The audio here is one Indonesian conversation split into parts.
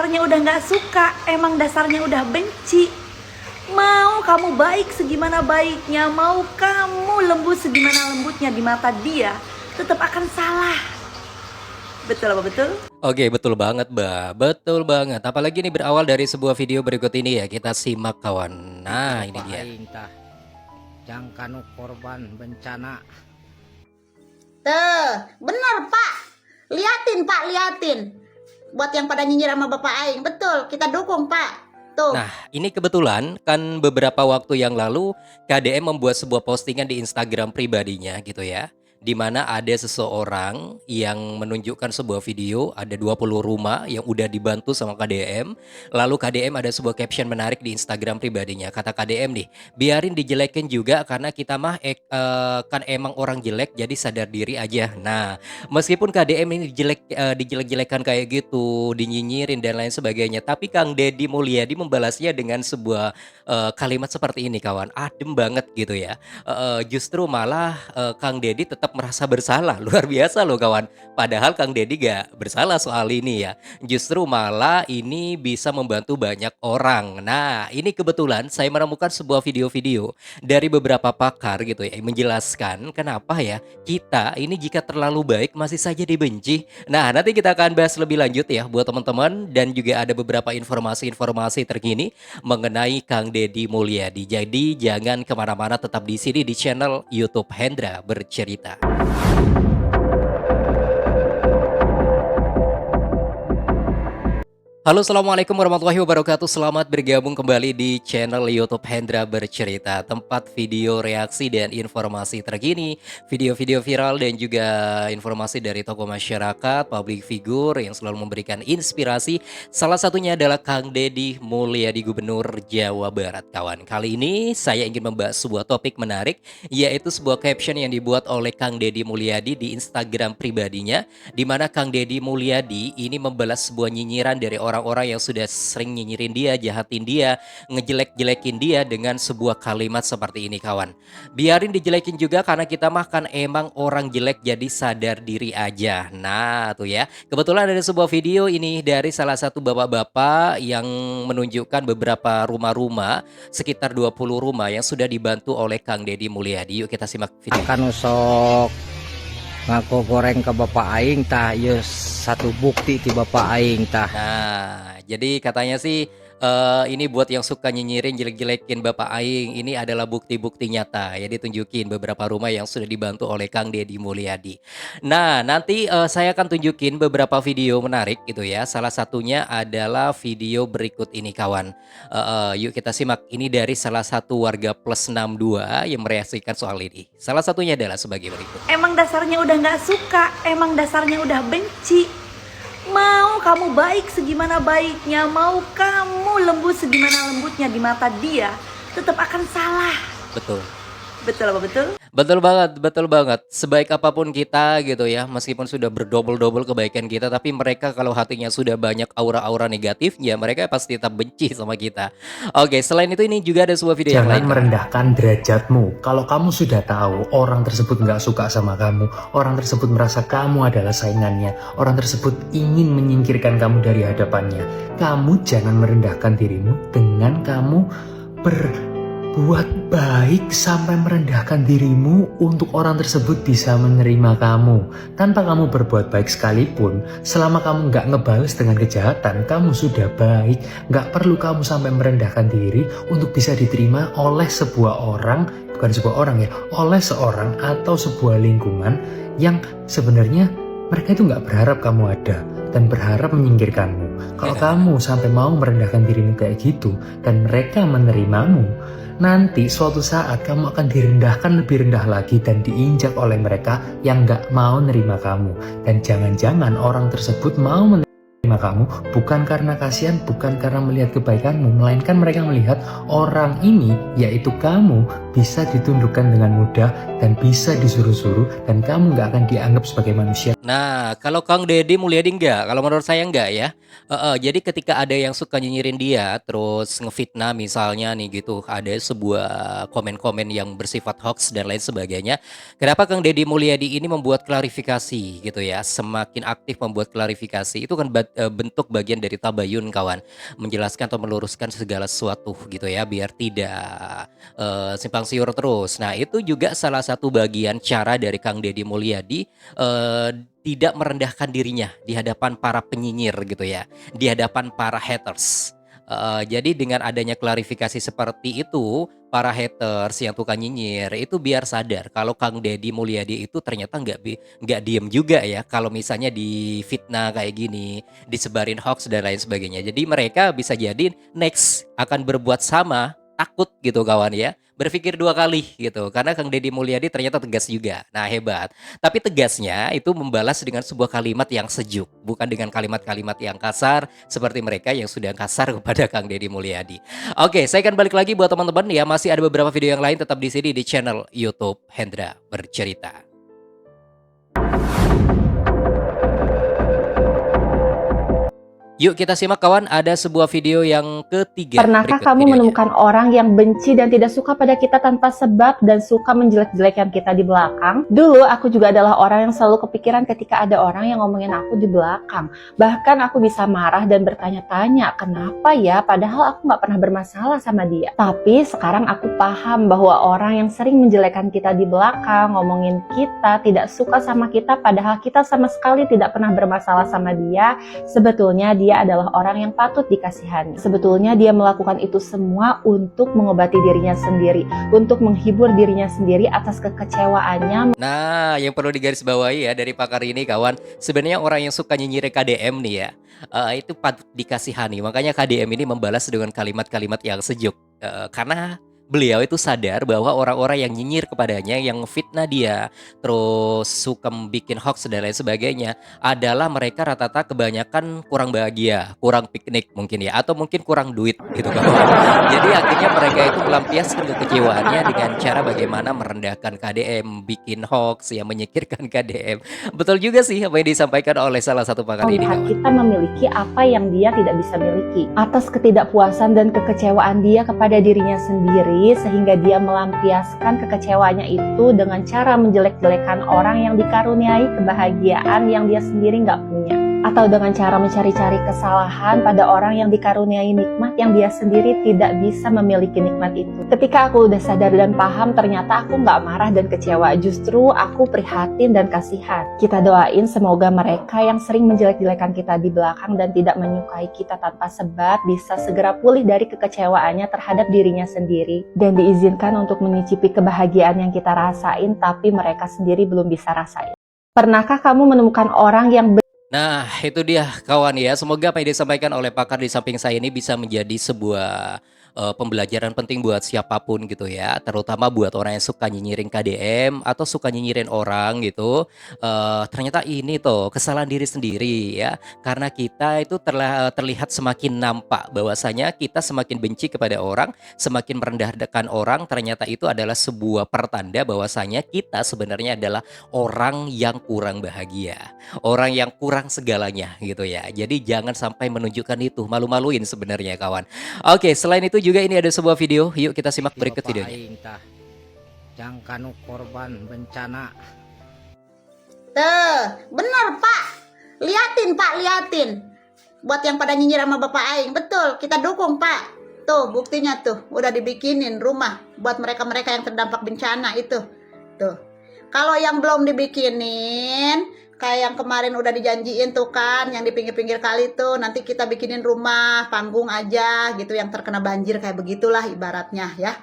dasarnya udah nggak suka, emang dasarnya udah benci. Mau kamu baik segimana baiknya, mau kamu lembut segimana lembutnya di mata dia, tetap akan salah. Betul apa betul? Oke, betul banget, Mbak. Betul banget. Apalagi ini berawal dari sebuah video berikut ini ya. Kita simak, kawan. Nah, ini Bapak dia. aing tah jangkanu korban bencana. Tuh, bener Pak. Liatin Pak, liatin. Buat yang pada nyinyir sama Bapak Aing. Betul, kita dukung Pak. Tuh. Nah, ini kebetulan kan beberapa waktu yang lalu KDM membuat sebuah postingan di Instagram pribadinya gitu ya. Di mana ada seseorang yang menunjukkan sebuah video, ada 20 rumah yang udah dibantu sama KDM. Lalu KDM ada sebuah caption menarik di Instagram pribadinya. Kata KDM nih, biarin dijelekin juga karena kita mah kan emang orang jelek, jadi sadar diri aja. Nah, meskipun KDM ini dijelek-jelekan kayak gitu, dinyinyirin dan lain sebagainya, tapi Kang Deddy Mulyadi membalasnya dengan sebuah kalimat seperti ini, kawan. Adem banget gitu ya. Justru malah Kang Deddy tetap merasa bersalah. Luar biasa loh, kawan. Padahal Kang Deddy gak bersalah soal ini ya. Justru malah ini bisa membantu banyak orang. Nah, ini kebetulan saya menemukan sebuah video-video dari beberapa pakar gitu ya, yang menjelaskan kenapa ya kita ini jika terlalu baik masih saja dibenci. Nah, nanti kita akan bahas lebih lanjut ya buat teman-teman, dan juga ada beberapa informasi-informasi terkini mengenai Kang Deddy Mulyadi. Jadi jangan kemana-mana, tetap di sini di channel YouTube Hendra Bercerita. Halo, assalamualaikum warahmatullahi wabarakatuh. Selamat bergabung kembali di channel YouTube Hendra Bercerita, tempat video reaksi dan informasi terkini, video-video viral dan juga informasi dari tokoh masyarakat, public figure yang selalu memberikan inspirasi. Salah satunya adalah Kang Deddy Mulyadi, Gubernur Jawa Barat, kawan. Kali ini saya ingin membahas sebuah topik menarik, yaitu sebuah caption yang dibuat oleh Kang Deddy Mulyadi di Instagram pribadinya, di mana Kang Deddy Mulyadi ini membalas sebuah nyinyiran dari orang-orang yang sudah sering nyinyirin dia, jahatin dia, ngejelek-jelekin dia dengan sebuah kalimat seperti ini, kawan. Biarin dijelekin juga karena kita mah kan emang orang jelek, jadi sadar diri aja. Nah, tuh ya. Kebetulan ada sebuah video ini dari salah satu bapak-bapak yang menunjukkan beberapa rumah-rumah, sekitar 20 rumah yang sudah dibantu oleh Kang Deddy Mulyadi. Yuk kita simak video. Akan usok ngaku goreng ke Bapak aing tah ieu satu bukti ti Bapak aing tah. Nah, jadi katanya sih ini buat yang suka nyinyirin, jelek-jelekin Bapak Aing, ini adalah bukti-bukti nyata ya, ditunjukin beberapa rumah yang sudah dibantu oleh Kang Deddy Mulyadi. Nah, nanti saya akan tunjukin beberapa video menarik gitu ya. Salah satunya adalah video berikut ini, kawan. Yuk kita simak. Ini dari salah satu warga plus 62 yang mereaksikan soal ini. Salah satunya adalah sebagai berikut. Emang dasarnya udah nggak suka, emang dasarnya udah benci. Mau kamu baik segimana baiknya, mau kamu lembut segimana lembutnya di mata dia, tetap akan salah. Betul. Betul apa betul? Betul banget, betul banget. Sebaik apapun kita gitu ya, meskipun sudah berdobel-dobel kebaikan kita, tapi mereka kalau hatinya sudah banyak aura-aura negatifnya, mereka pasti tetap benci sama kita. Oke, selain itu ini juga ada sebuah video yang Jangan lain. merendahkan derajatmu. Kalau kamu sudah tahu orang tersebut nggak suka sama kamu, orang tersebut merasa kamu adalah saingannya, orang tersebut ingin menyingkirkan kamu dari hadapannya, kamu jangan merendahkan dirimu dengan kamu berbuat baik sampai merendahkan dirimu untuk orang tersebut bisa menerima kamu. Tanpa kamu berbuat baik sekalipun, selama kamu nggak ngebales dengan kejahatan, kamu sudah baik. Nggak perlu kamu sampai merendahkan diri untuk bisa diterima oleh sebuah orang, bukan sebuah orang ya, oleh seorang atau sebuah lingkungan yang sebenarnya mereka itu nggak berharap kamu ada dan berharap menyingkirkanmu. Kalau kamu sampai mau merendahkan dirimu kayak gitu dan mereka menerimamu, nanti suatu saat kamu akan direndahkan lebih rendah lagi dan diinjak oleh mereka yang nggak mau nerima kamu. Dan jangan-jangan orang tersebut mau menerima kamu bukan karena kasihan, bukan karena melihat kebaikanmu, melainkan mereka melihat orang ini, yaitu kamu, bisa ditundukkan dengan mudah dan bisa disuruh-suruh, dan kamu nggak akan dianggap sebagai manusia. Nah, kalau Kang Deddy Mulyadi enggak, kalau menurut saya enggak ya. Jadi ketika ada yang suka nyinyirin dia, terus ngefitnah misalnya nih gitu, ada sebuah komen-komen yang bersifat hoax dan lain sebagainya. Kenapa Kang Deddy Mulyadi ini membuat klarifikasi gitu ya, semakin aktif membuat klarifikasi, itu kan bentuk bagian dari tabayun kawan, menjelaskan atau meluruskan segala sesuatu gitu ya, biar tidak simpang siur terus. Nah, itu juga salah satu bagian cara dari Kang Deddy Mulyadi eh, tidak merendahkan dirinya di hadapan para penyinyir gitu ya, di hadapan para haters. Jadi dengan adanya klarifikasi seperti itu, para haters yang tukang nyinyir itu biar sadar kalau Kang Deddy Mulyadi itu ternyata nggak diem juga ya kalau misalnya difitnah kayak gini, disebarin hoax dan lain sebagainya. Jadi mereka bisa jadi next akan berbuat sama, takut gitu kawan ya. Berpikir dua kali gitu karena Kang Deddy Mulyadi ternyata tegas juga. Nah, hebat. Tapi tegasnya itu membalas dengan sebuah kalimat yang sejuk, bukan dengan kalimat-kalimat yang kasar seperti mereka yang sudah kasar kepada Kang Deddy Mulyadi. Oke, saya akan balik lagi buat teman-teman ya. Masih ada beberapa video yang lain, tetap di sini di channel YouTube Hendra Bercerita. Yuk kita simak kawan, ada sebuah video yang ketiga. Pernahkah Berikut kamu videonya. menemukan orang yang benci dan tidak suka pada kita tanpa sebab dan suka menjelek-jelekan kita di belakang? Dulu aku juga adalah orang yang selalu kepikiran ketika ada orang yang ngomongin aku di belakang. Bahkan aku bisa marah dan bertanya-tanya, kenapa ya? Padahal aku gak pernah bermasalah sama dia. Tapi sekarang aku paham bahwa orang yang sering menjelekan kita di belakang, ngomongin kita, tidak suka sama kita padahal kita sama sekali tidak pernah bermasalah sama dia, sebetulnya dia adalah orang yang patut dikasihani. Sebetulnya dia melakukan itu semua untuk mengobati dirinya sendiri, untuk menghibur dirinya sendiri atas kekecewaannya. Nah, yang perlu digarisbawahi ya dari pakar ini kawan, sebenarnya orang yang suka nyinyir KDM nih ya, itu patut dikasihani. Makanya KDM ini membalas dengan kalimat-kalimat yang sejuk, karena beliau itu sadar bahwa orang-orang yang nyinyir kepadanya, yang fitnah dia, terus suka bikin hoax dan lain sebagainya, adalah mereka rata-rata kebanyakan kurang bahagia, kurang piknik mungkin ya, atau mungkin kurang duit gitu kan. Jadi akhirnya mereka itu melampiaskan kekecewaannya dengan cara bagaimana merendahkan KDM, bikin hoax, yang menyingkirkan KDM. Betul juga sih apa yang disampaikan oleh salah satu pakar ini. Melihat kita memiliki apa yang dia tidak bisa miliki, atas ketidakpuasan dan kekecewaan dia kepada dirinya sendiri, sehingga dia melampiaskan kekecewaannya itu dengan cara menjelek-jelekan orang yang dikaruniai kebahagiaan yang dia sendiri nggak punya, atau dengan cara mencari-cari kesalahan pada orang yang dikaruniai nikmat yang dia sendiri tidak bisa memiliki nikmat itu. Ketika aku udah sadar dan paham, ternyata aku nggak marah dan kecewa, justru aku prihatin dan kasihan. Kita doain semoga mereka yang sering menjelek-jelekan kita di belakang dan tidak menyukai kita tanpa sebab bisa segera pulih dari kekecewaannya terhadap dirinya sendiri dan diizinkan untuk menyicipi kebahagiaan yang kita rasain tapi mereka sendiri belum bisa rasain. Pernahkah kamu menemukan orang yang Nah, itu dia kawan ya. Semoga apa yang disampaikan oleh pakar di samping saya ini bisa menjadi sebuah pembelajaran penting buat siapapun gitu ya. Terutama buat orang yang suka nyinyirin KDM atau suka nyinyirin orang gitu. Ternyata ini tuh kesalahan diri sendiri ya. Karena kita itu terlihat semakin nampak bahwasanya kita semakin benci kepada orang, semakin merendahkan orang. Ternyata itu adalah sebuah pertanda bahwasanya kita sebenarnya adalah orang yang kurang bahagia, orang yang kurang segalanya gitu ya. Jadi jangan sampai menunjukkan itu, malu-maluin sebenarnya kawan. Oke, selain itu juga ini ada sebuah video, yuk kita simak berikut Bapak videonya. aing tah jangkanu korban bencana. Tuh, bener Pak. Liatin Pak, liatin. Buat yang pada nyinyir sama Bapak Aing, betul, kita dukung Pak. Tuh, buktinya tuh, udah dibikinin rumah buat mereka-mereka yang terdampak bencana itu. Tuh, kalau yang belum dibikinin, kayak yang kemarin udah dijanjiin tuh kan, yang di pinggir-pinggir kali tuh, nanti kita bikinin rumah, panggung aja gitu, yang terkena banjir kayak begitulah ibaratnya ya.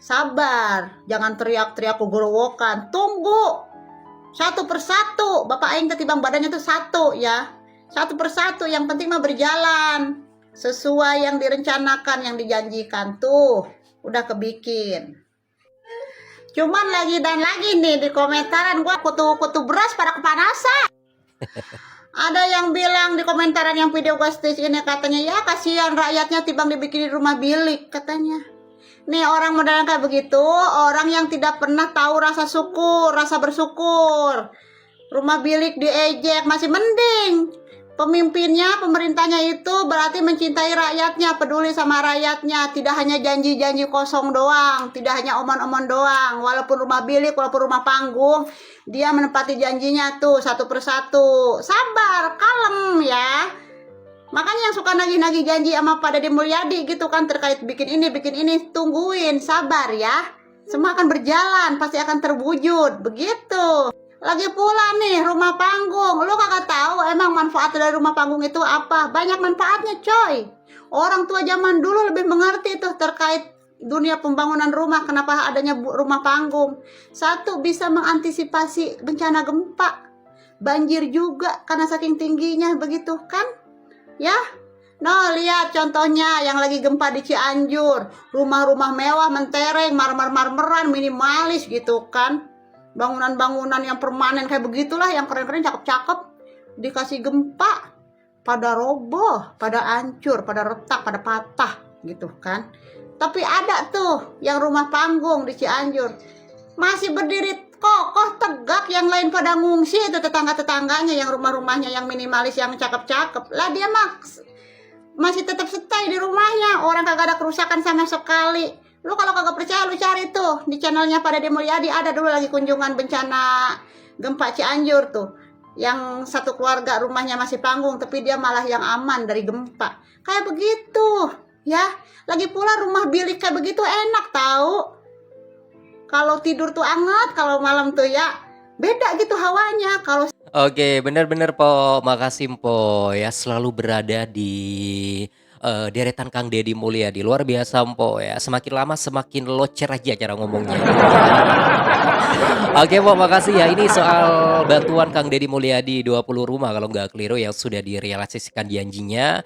Sabar, jangan teriak-teriak gorowokan, tunggu. Satu persatu, Bapak Aing ketimbang badannya tuh satu ya. Satu persatu, yang penting mah berjalan. Sesuai yang direncanakan, yang dijanjikan tuh, udah kebikin. Cuman lagi dan lagi nih di komentaran gua kutu beras pada kepanasan. Ada yang bilang di komentaran yang video gua stage ini katanya, ya kasihan rakyatnya tibang dibikinin rumah bilik katanya. Nih orang model kayak begitu, orang yang tidak pernah tahu rasa syukur, rasa bersyukur. Rumah bilik diejek masih mending. Pemimpinnya, pemerintahnya itu berarti mencintai rakyatnya, peduli sama rakyatnya. Tidak hanya janji-janji kosong doang, tidak hanya omong-omong doang. Walaupun rumah bilik, walaupun rumah panggung, dia menepati janjinya tuh satu persatu. Sabar, kalem ya. Makanya yang suka nagih-nagih janji sama Pak Deddy Mulyadi gitu kan, terkait bikin ini, tungguin, sabar ya. Semua akan berjalan, pasti akan terwujud, begitu. Lagi pula nih, rumah panggung. Lu kagak tahu emang manfaat dari rumah panggung itu apa? Banyak manfaatnya, coy. Orang tua zaman dulu lebih mengerti tuh terkait dunia pembangunan rumah, kenapa adanya rumah panggung. Satu, bisa mengantisipasi bencana gempa. Banjir juga karena saking tingginya, begitu kan? Ya, no, lihat contohnya yang lagi gempa di Cianjur, rumah-rumah mewah mentereng, marmer-marmeran, minimalis gitu kan, bangunan-bangunan yang permanen kayak begitulah, yang keren-keren, cakep-cakep, dikasih gempa, pada roboh, pada hancur, pada retak, pada patah gitu kan. Tapi ada tuh yang rumah panggung di Cianjur, masih berdiri kokoh tegak, yang lain pada ngungsi itu tetangga-tetangganya yang rumah-rumahnya yang minimalis yang cakep-cakep lah, dia masih tetap stay di rumahnya, orang kagak ada kerusakan sama sekali. Lu kalau kagak percaya lu cari tuh di channelnya Pak Deddy Mulyadi, ada dulu lagi kunjungan bencana gempa Cianjur tuh, yang satu keluarga rumahnya masih panggung tapi dia malah yang aman dari gempa, kayak begitu ya. Lagi pula rumah bilik kayak begitu enak tahu. Kalau tidur tuh anget, kalau malam tuh ya beda gitu hawanya. Kalau Oke, benar-benar Po, makasih Po ya, selalu berada di deretan Kang Deddy Mulyadi. Luar biasa Po ya, semakin lama semakin locer aja cara ngomongnya. Oke Po, makasih ya. Ini soal bantuan Kang Deddy Mulyadi 20 rumah kalau nggak keliru yang sudah direalisasikan janjinya.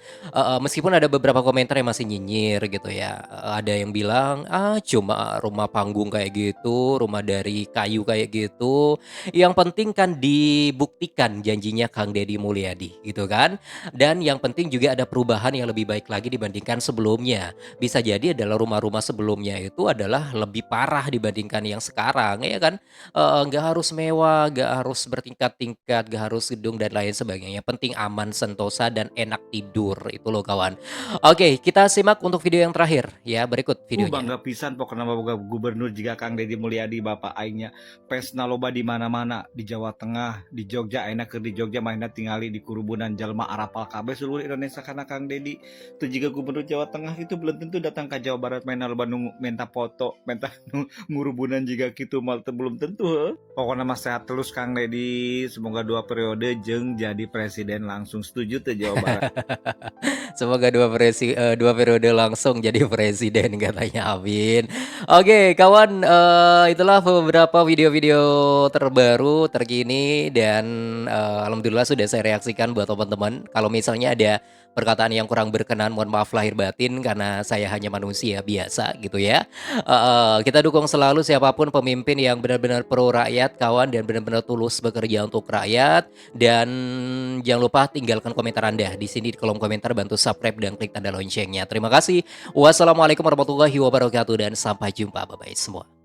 Meskipun ada beberapa komentar yang masih nyinyir gitu ya. Ada yang bilang, cuma rumah panggung kayak gitu, rumah dari kayu kayak gitu. Yang penting kan dibuktikan janjinya Kang Deddy Mulyadi gitu kan. Dan yang penting juga ada perubahan yang lebih baik lagi dibandingkan sebelumnya. Bisa jadi adalah rumah-rumah sebelumnya itu adalah lebih parah dibandingkan yang sekarang ya kan. Nggak harus mewah, nggak harus bertingkat-tingkat, nggak harus gedung dan lain sebagainya. Penting aman, sentosa dan enak tidur itu loh kawan. Oke, kita simak untuk video yang terakhir ya, berikut videonya. Bangga pisan pokoknya boga gubernur jika Kang Deddy Mulyadi bapak aingnya pesna loba di mana-mana di Jawa Tengah, di Jogja, ayeuna keur di Jogja mainnya tingali di kurubunan jalma arapal kabeh seluruh Indonesia karena Kang Deddy. Tuh jika gubernur Jawa Tengah itu belum tentu datang ke Jawa Barat main loba minta foto, minta ngurubunan jika gitu mal belum tentu. Pokoknya mas sehat terus Kang Deddy, semoga 2 periode jeung jadi presiden langsung. Setuju tuh Jawa Barat. Semoga 2 periode langsung jadi presiden katanya, amin. Oke kawan, itulah beberapa video-video terbaru terkini dan alhamdulillah sudah saya reaksikan buat teman-teman. Kalau misalnya ada perkataan yang kurang berkenan, mohon maaf lahir batin karena saya hanya manusia biasa gitu ya. Kita dukung selalu siapapun pemimpin yang benar-benar pro rakyat kawan, dan benar-benar tulus bekerja untuk rakyat. Dan jangan lupa tinggalkan komentar Anda di sini di kolom komentar, bantu subscribe dan klik tanda loncengnya. Terima kasih. Wassalamualaikum warahmatullahi wabarakatuh dan sampai jumpa. Bye bye semua.